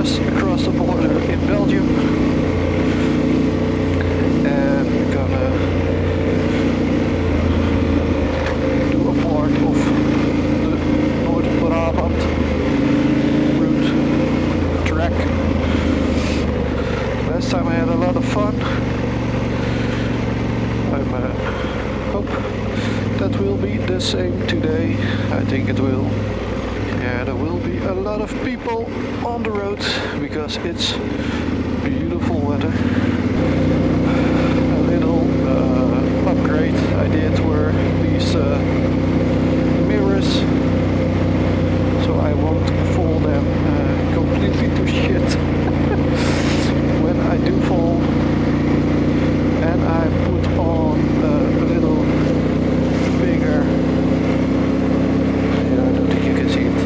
just across the border in Belgium, and we're gonna do a part of the North Brabant route track. Last time I had a lot of fun. I hope that will be the same today. I think it will. Yeah, there will be a lot of people on the road because it's beautiful weather. A little upgrade I did were these mirrors, so I won't fall them completely to shit when I do fall. And I put on a little bigger, yeah, I don't think you can see it,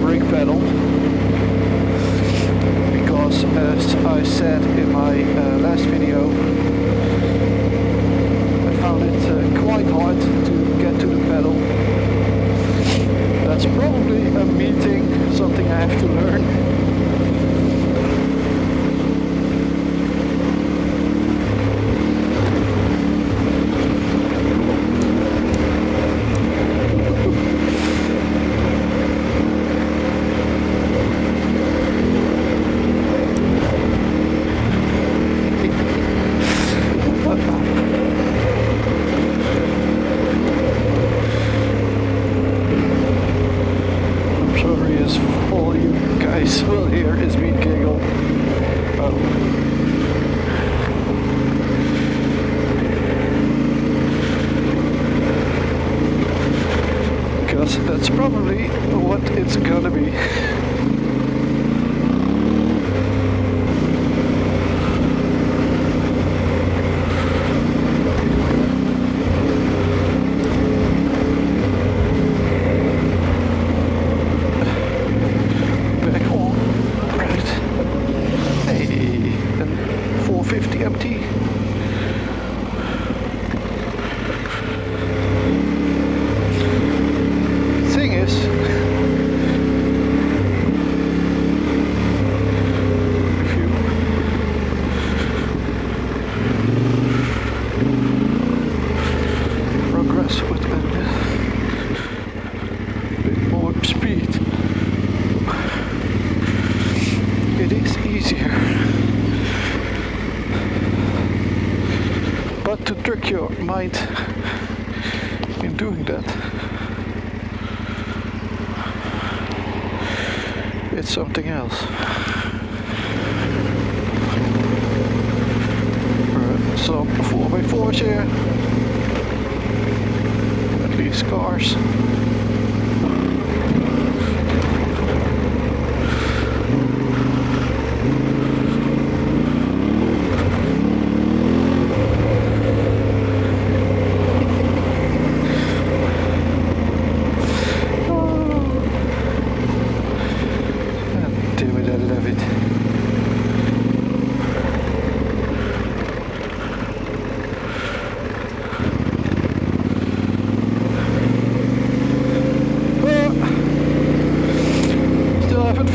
brake pedal, because as I said in my last video, I found it quite hard to get to the pedal. That's probably a me thing, something I have to learn. That's probably what it's gonna be. Back on, right. Hey, and 450 MT. But to trick your mind in doing that, it's something else. Some 4x4s here, at least cars.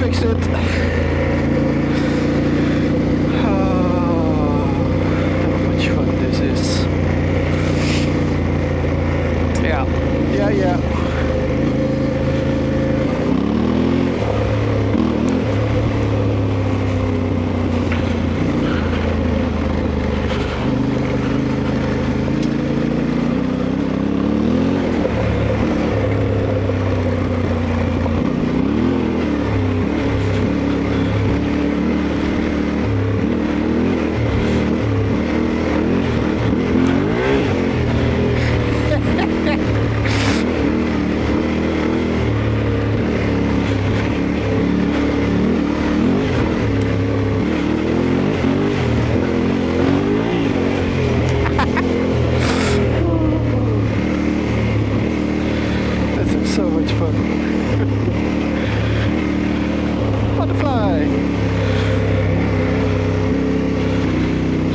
Fixed it. Oh, how much fun this is. Yeah. Butterfly!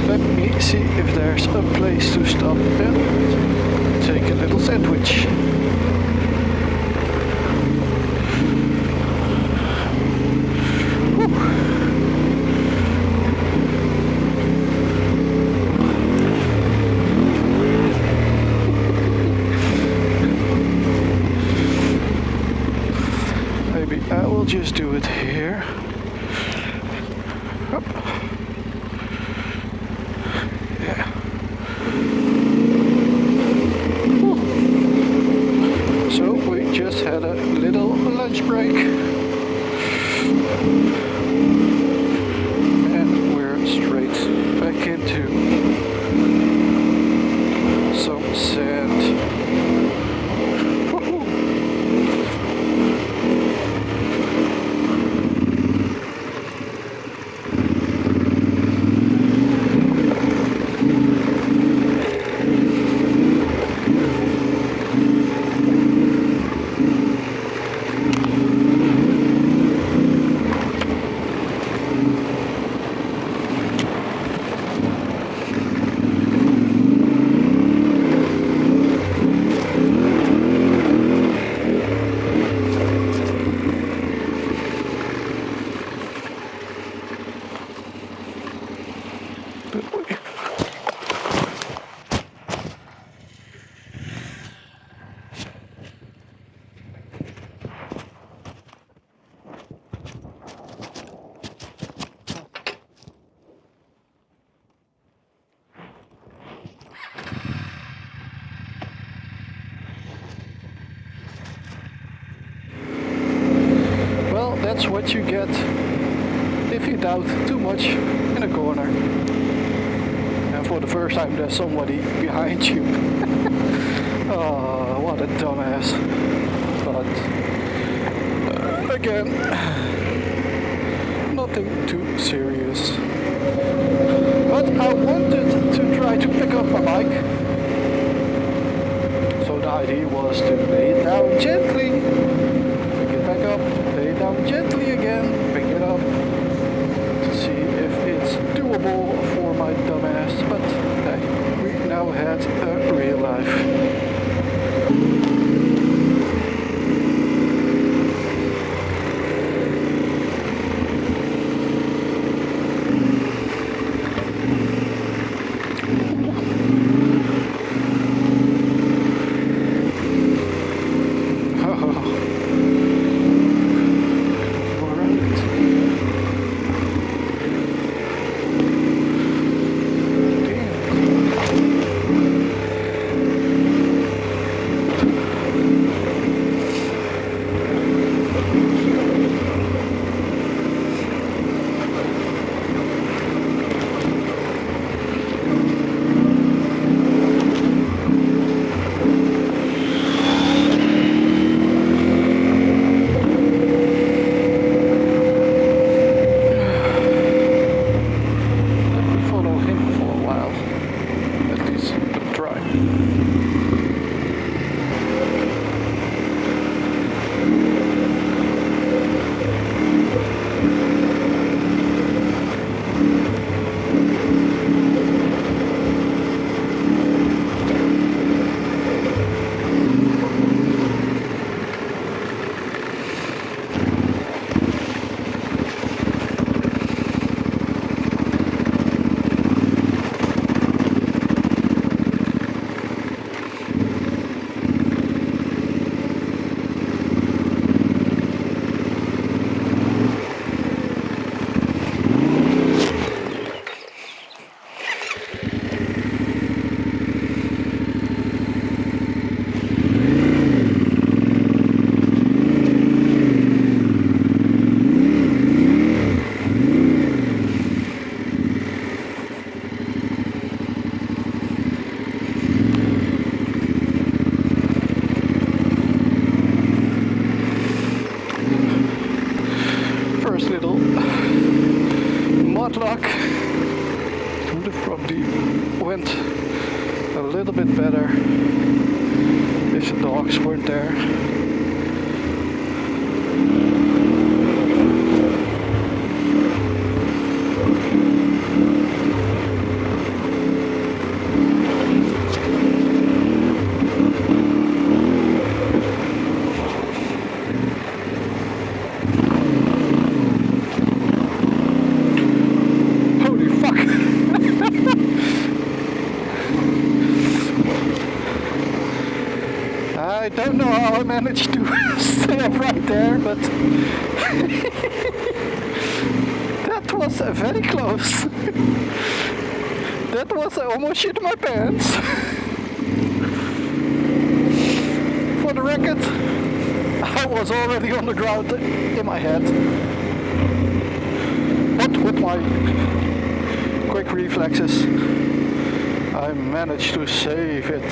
Let me see if there's a place to stop and take a little sandwich. maybe I will just do it here. Up. Yeah. Whew. So we just had a little lunch break. And we're straight back into some sand. That's what you get if you doubt too much in a corner. And for the first time there's somebody behind you. Oh, what a dumbass. But again, nothing too serious. But I wanted to try to pick up my bike. So the idea was to lay it down gently, pick it back up, lay it down gently again, pick it up, to see if it's doable for my dumbass. But hey, we now had a real life. Luck. It would have probably went a little bit better if the dogs weren't there. I don't know how I managed to stay up right there. but that was very close. That was, I almost shit my pants. For the record, I was already on the ground in my head. But with my quick reflexes, I managed to save it.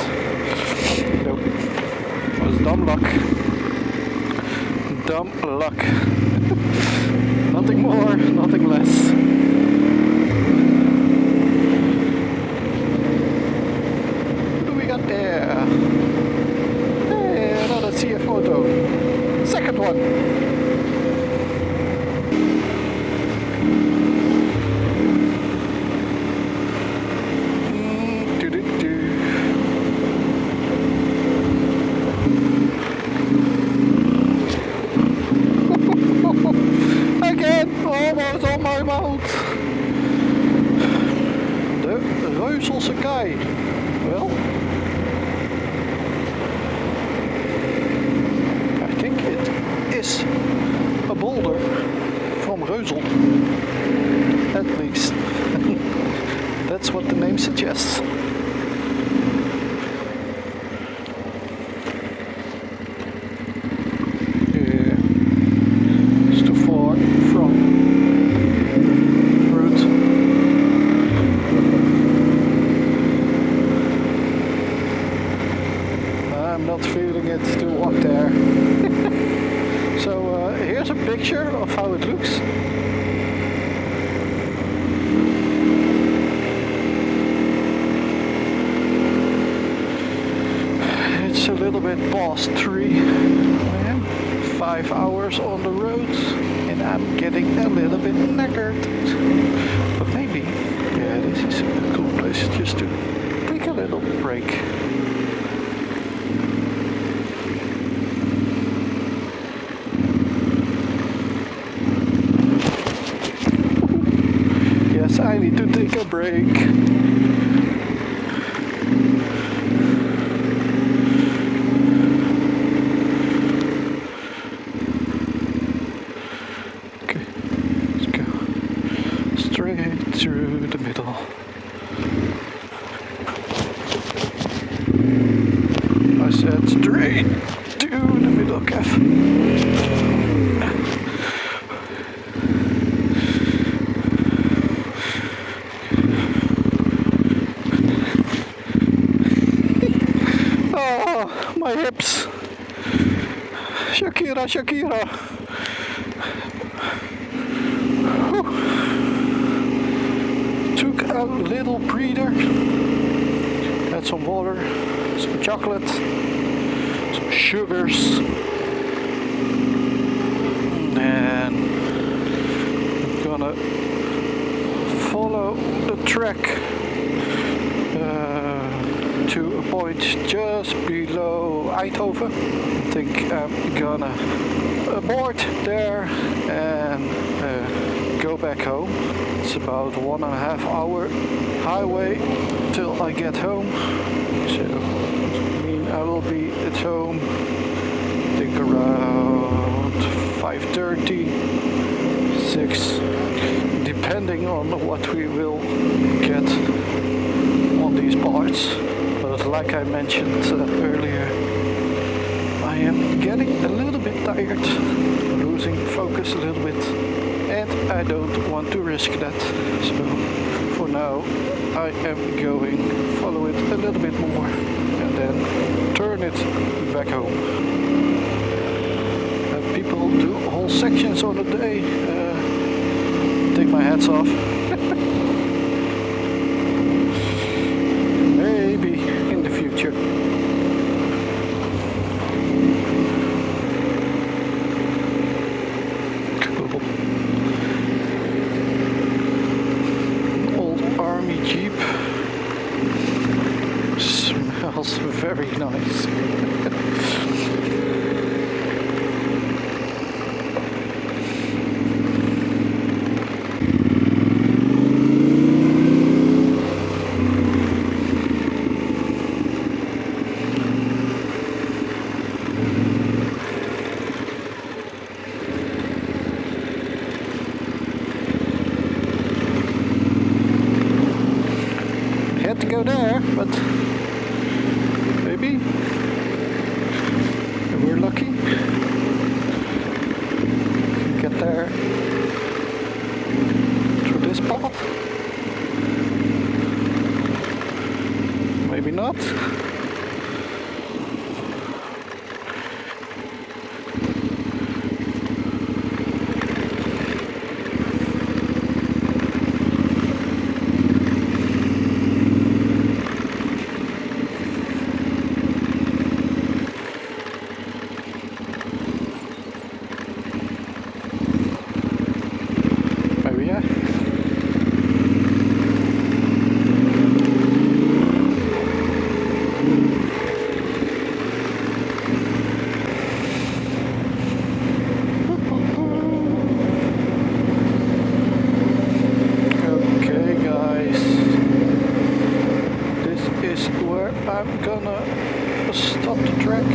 Nope. It was dumb luck. Dumb luck. Nothing more, nothing less. Who do we got there? Hey, another CF moto. Second one. Almost on my mouth. De Reuselse kei. Well, I think it is a boulder from Reusel. At least. That's what the name suggests. To walk there. So here's a picture of how it looks. It's a little bit past 3 a.m. 5 hours on the road and I'm getting a little bit knackered. But maybe, yeah, this is a cool place just to take a little break. I need to take a break. Okay, let's go straight through the middle. I said straight to the middle, Kev. My hips. Shakira, Shakira. Whew. Took a little breather. Had some water, some chocolate, some sugars. And I'm gonna follow the track to a point just below Eindhoven. I think I'm gonna abort there and go back home. It's about 1.5 hour highway till I get home. So I mean I will be at home I think around 5:30, 6, depending on what we will get on these parts. But like I mentioned earlier, I am getting a little bit tired, losing focus a little bit, and I don't want to risk that. So for now, I am going follow it a little bit more and then turn it back home. People do whole sections on a day. Take my hats off. Maybe in the future. Cool. Old army jeep. Smells very nice. but maybe if we're lucky, we can get there through this path. Maybe not. Maybe yeah. Okay guys, this is where I'm gonna stop the track.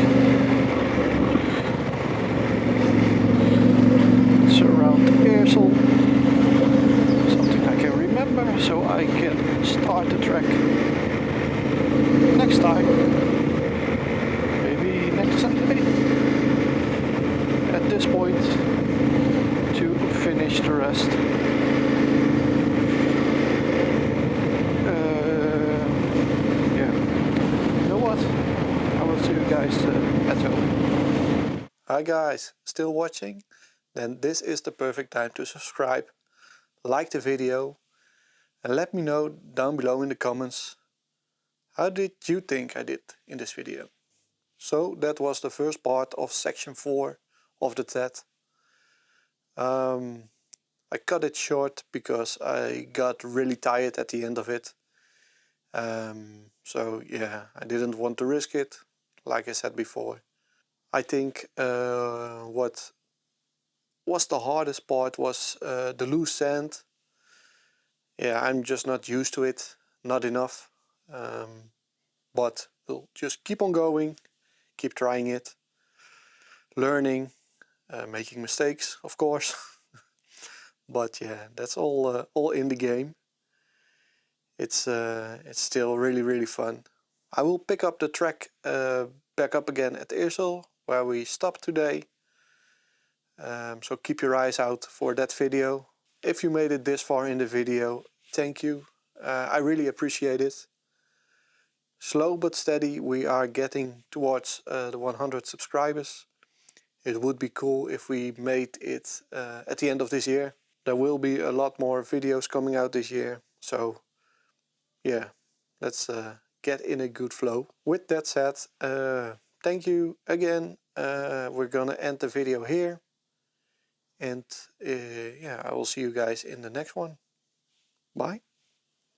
It's around Eersel, something I can remember, so I can start the track next time, maybe next Sunday, at this point, to finish the rest. I will see you guys at home. Hi guys, still watching? Then this is the perfect time to subscribe, like the video, and let me know down below in the comments how did you think I did in this video. So that was the first part of section 4 of the TED. I cut it short because I got really tired at the end of it. So yeah, I didn't want to risk it, like I said before. I think what was the hardest part was the loose sand. Yeah, I'm just not used to it, not enough. But we'll just keep on going, keep trying it, learning, making mistakes, of course. But yeah, that's all in the game. It's still really fun. I will pick up the track back up again at Eersel, where we stopped today. So keep your eyes out for that video. If you made it this far in the video, thank you. I really appreciate it. Slow but steady, we are getting towards the 100 subscribers. It would be cool if we made it at the end of this year. There will be a lot more videos coming out this year. So yeah, let's get in a good flow. With that said, thank you again. We're gonna end the video here. And yeah, I will see you guys in the next one. Bye.